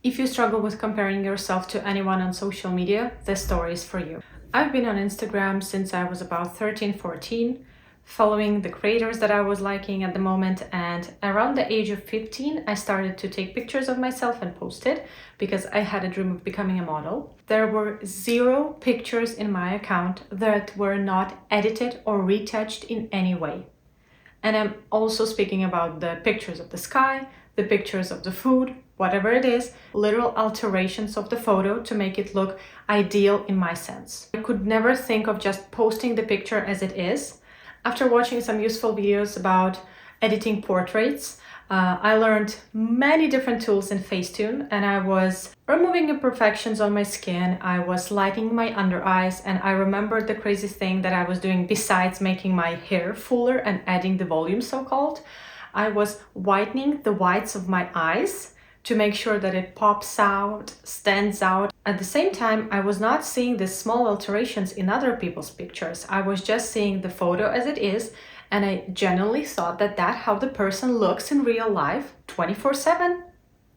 If you struggle with comparing yourself to anyone on social media, this story is for you. I've been on Instagram since I was about 13, 14, following the creators that I was liking at the moment, and around the age of 15, I started to take pictures of myself and post it because I had a dream of becoming a model. There were 0 pictures in my account that were not edited or retouched in any way. And I'm also speaking about the pictures of the sky, the pictures of the food, whatever it is, literal alterations of the photo to make it look ideal in my sense. I could never think of just posting the picture as it is. After watching some useful videos about editing portraits, I learned many different tools in Facetune, and I was removing imperfections on my skin, I was lightening my under eyes, and I remembered the crazy thing that I was doing besides making my hair fuller and adding the volume, so-called. I was whitening the whites of my eyes to make sure that it pops out, stands out. At the same time, I was not seeing the small alterations in other people's pictures. I was just seeing the photo as it is, and I genuinely thought that that's how the person looks in real life 24/7,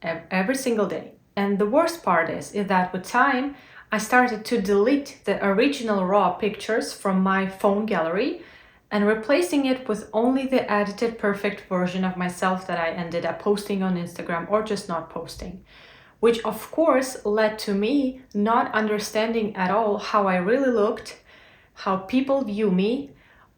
every single day. And the worst part is that with time, I started to delete the original raw pictures from my phone gallery and replacing it with only the edited perfect version of myself that I ended up posting on Instagram or just not posting. Which of course led to me not understanding at all how I really looked, how people view me,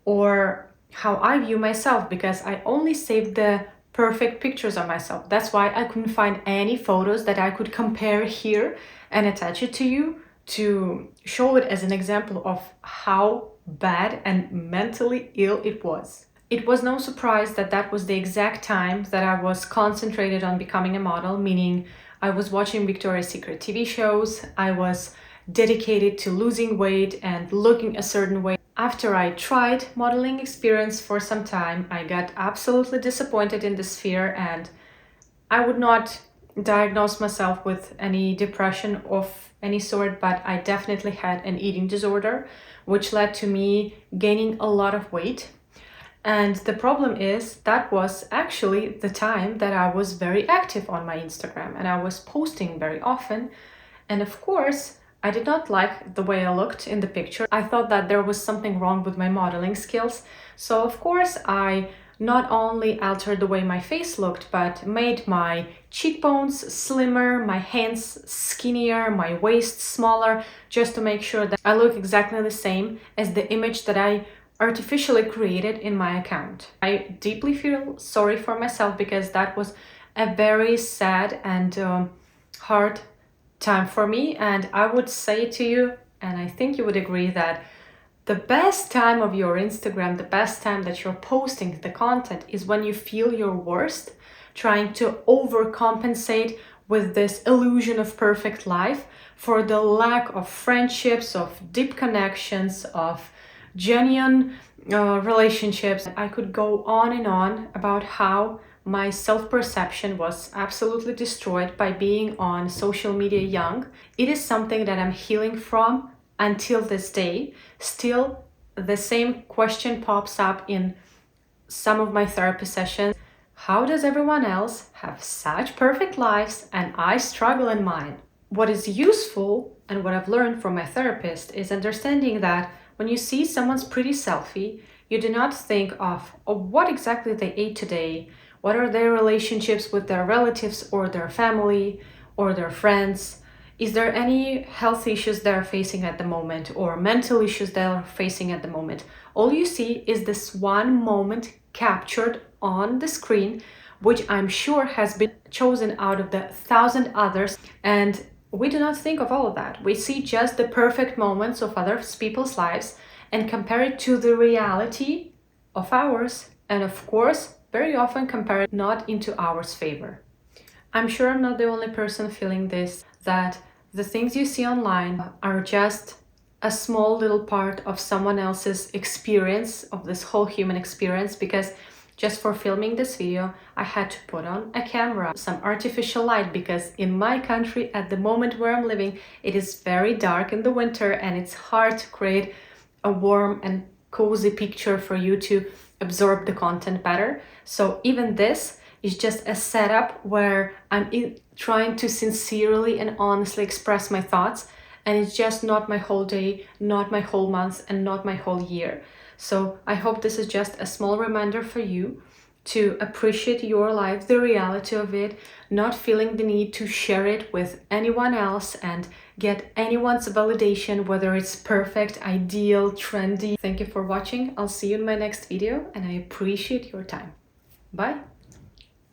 or how I view myself, because I only saved the perfect pictures of myself. That's why I couldn't find any photos that I could compare here and attach it to you to show it as an example of how bad and mentally ill it was. It was no surprise that that was the exact time that I was concentrated on becoming a model, meaning I was watching Victoria's Secret TV shows, I was dedicated to losing weight and looking a certain way. After I tried modeling experience for some time, I got absolutely disappointed in this sphere, and I would not diagnose myself with any depression of any sort, but I definitely had an eating disorder, which led to me gaining a lot of weight. And the problem is that was actually the time that I was very active on my Instagram and I was posting very often. And of course, I did not like the way I looked in the picture. I thought that there was something wrong with my modeling skills. So of course, I not only altered the way my face looked, but made my cheekbones slimmer, my hands skinnier, my waist smaller, just to make sure that I look exactly the same as the image that I artificially created in my account. I deeply feel sorry for myself because that was a very sad and hard time for me, and I would say to you, and I think you would agree, that the best time of your Instagram, the best time that you're posting the content is when you feel your worst, trying to overcompensate with this illusion of perfect life for the lack of friendships, of deep connections, of genuine relationships. I could go on and on about how my self-perception was absolutely destroyed by being on social media young. It is something that I'm healing from until this day. Still, the same question pops up in some of my therapy sessions. How does everyone else have such perfect lives and I struggle in mine? What is useful and what I've learned from my therapist is understanding that when you see someone's pretty selfie, you do not think of, oh, what exactly they ate today, what are their relationships with their relatives or their family or their friends? Is there any health issues they're facing at the moment or mental issues they're facing at the moment? All you see is this one moment captured on the screen, which I'm sure has been chosen out of the 1,000 others. And we do not think of all of that. We see just the perfect moments of other people's lives and compare it to the reality of ours. And of course, very often compare it not into ours favor. I'm sure I'm not the only person feeling this, that the things you see online are just a small little part of someone else's experience, of this whole human experience, because just for filming this video, I had to put on a camera, some artificial light, because in my country, at the moment where I'm living, it is very dark in the winter and it's hard to create a warm and cozy picture for you to absorb the content better. So even this is just a setup where I'm trying to sincerely and honestly express my thoughts, and it's just not my whole day, not my whole month, and not my whole year. So I hope this is just a small reminder for you to appreciate your life, the reality of it, not feeling the need to share it with anyone else and get anyone's validation, whether it's perfect, ideal, trendy. Thank you for watching. I'll see you in my next video, and I appreciate your time. Bye.